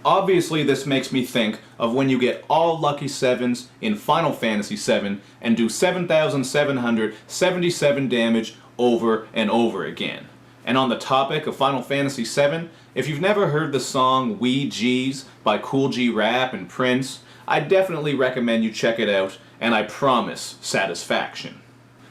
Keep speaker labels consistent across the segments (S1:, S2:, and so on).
S1: Obviously this makes me think of when you get all lucky 7s in Final Fantasy VII and do 7,777 damage over and over again. And on the topic of Final Fantasy VII, if you've never heard the song Wee G's by Cool G Rap and Prince, I definitely recommend you check it out, and I promise satisfaction.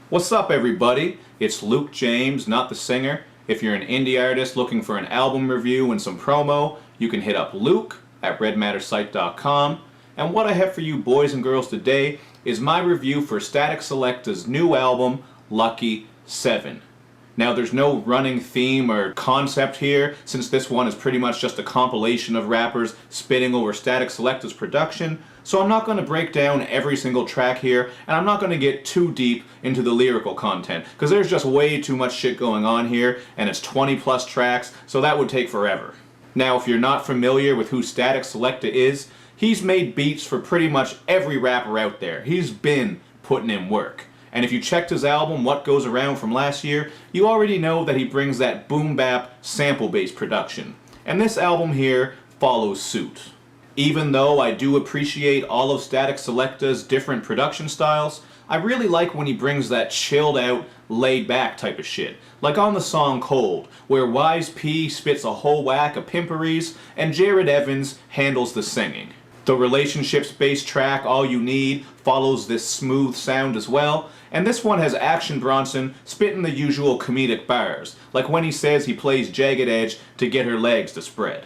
S1: What's up everybody? It's Luke James, not the singer. If you're an indie artist looking for an album review and some promo, you can hit up Luke at redmattersite.com. And what I have for you boys and girls today is my review for Statik Selektah's new album, Lucky 7. Now there's no running theme or concept here, since this one is pretty much just a compilation of rappers spitting over Statik Selektah's production, so I'm not going to break down every single track here, and I'm not going to get too deep into the lyrical content, because there's just way too much shit going on here, and it's 20 plus tracks, so that would take forever. Now if you're not familiar with who Statik Selektah is, he's made beats for pretty much every rapper out there. He's been putting in work. And if you checked his album, What Goes Around from last year, you already know that he brings that boom bap sample-based production. And this album here follows suit. Even though I do appreciate all of Statik Selektah's different production styles, I really like when he brings that chilled out, laid back type of shit. Like on the song Cold, where Wise P spits a whole whack of pimperies and Jared Evans handles the singing. The relationships-based track, All You Need, follows this smooth sound as well, and this one has Action Bronson spitting the usual comedic bars, like when he says he plays Jagged Edge to get her legs to spread.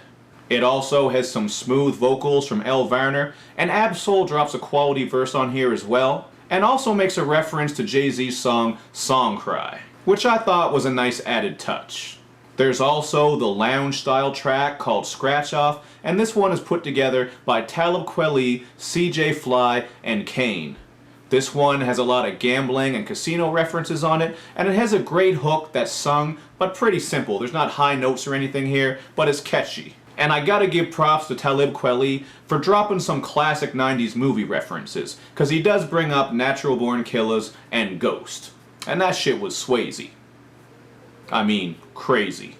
S1: It also has some smooth vocals from El Varner, and Ab-Soul drops a quality verse on here as well, and also makes a reference to Jay-Z's song Song Cry, which I thought was a nice added touch. There's also the lounge-style track called Scratch Off, and this one is put together by Talib Kweli, CJ Fly, and Kane. This one has a lot of gambling and casino references on it, and it has a great hook that's sung, but pretty simple. There's not high notes or anything here, but it's catchy. And I gotta give props to Talib Kweli for dropping some classic 90s movie references, cause he does bring up Natural Born Killers and Ghost. And that shit was Swayze. I mean, crazy.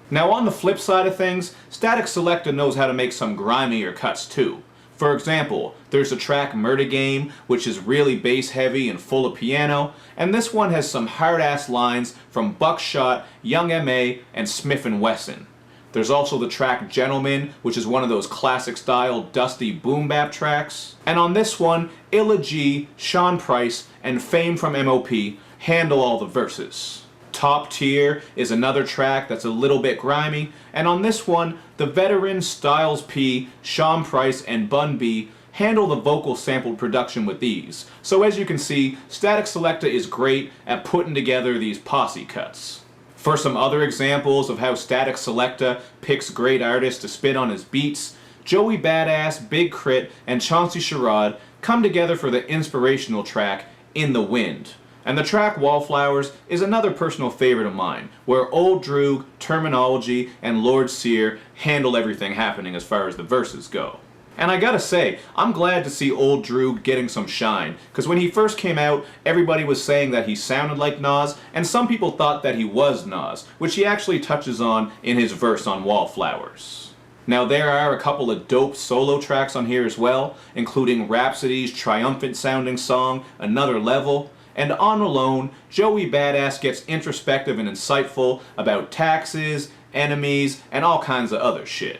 S1: Now on the flip side of things, Statik Selektah knows how to make some grimier cuts too. For example, there's the track Murder Game, which is really bass heavy and full of piano, and this one has some hard ass lines from Buckshot, Young M.A., and Smith & Wesson. There's also the track Gentleman, which is one of those classic style dusty boom bap tracks. And on this one, Illa G, Sean Price, and Fame from M.O.P. handle all the verses. Top Tier is another track that's a little bit grimy, and on this one, the veterans Styles P, Sean Price, and Bun B handle the vocal sampled production with ease. So as you can see, Statik Selektah is great at putting together these posse cuts. For some other examples of how Statik Selektah picks great artists to spit on his beats, Joey Badass, Big Crit, and Chauncey Sherrod come together for the inspirational track In the Wind. And the track Wallflowers is another personal favorite of mine, where Old Droog, Terminology, and Lord Sear handle everything happening as far as the verses go. And I gotta say, I'm glad to see Old Droog getting some shine, because when he first came out, everybody was saying that he sounded like Nas, and some people thought that he was Nas, which he actually touches on in his verse on Wallflowers. Now there are a couple of dope solo tracks on here as well, including Rhapsody's triumphant sounding song, Another Level, and on Alone, Joey Badass gets introspective and insightful about taxes, enemies, and all kinds of other shit.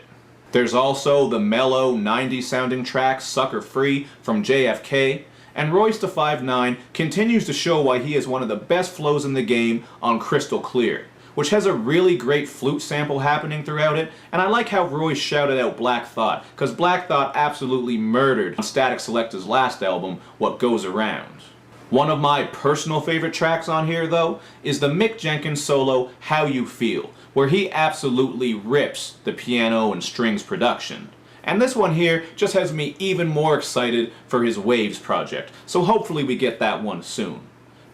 S1: There's also the mellow, 90s sounding track Sucker Free from JFK, and Royce da 5'9" continues to show why he is one of the best flows in the game on Crystal Clear, which has a really great flute sample happening throughout it, and I like how Royce shouted out Black Thought, because Black Thought absolutely murdered on Statik Selektah's last album, What Goes Around. One of my personal favorite tracks on here, though, is the Mick Jenkins solo, How You Feel, where he absolutely rips the piano and strings production. And this one here just has me even more excited for his Waves project, so hopefully we get that one soon.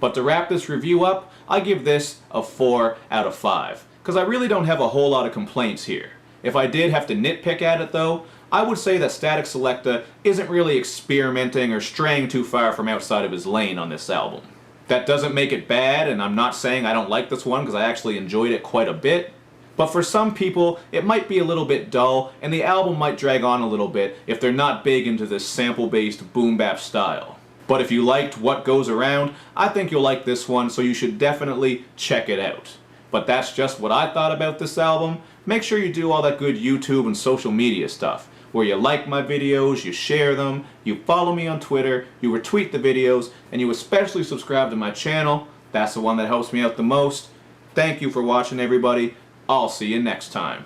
S1: But to wrap this review up, I give this a 4 out of 5, because I really don't have a whole lot of complaints here. If I did have to nitpick at it though, I would say that Statik Selektah isn't really experimenting or straying too far from outside of his lane on this album. That doesn't make it bad, and I'm not saying I don't like this one because I actually enjoyed it quite a bit. But for some people, it might be a little bit dull, and the album might drag on a little bit if they're not big into this sample-based boom-bap style. But if you liked What Goes Around, I think you'll like this one, so you should definitely check it out. But that's just what I thought about this album. Make sure you do all that good YouTube and social media stuff, where you like my videos, you share them, you follow me on Twitter, you retweet the videos, and you especially subscribe to my channel. That's the one that helps me out the most. Thank you for watching, everybody. I'll see you next time.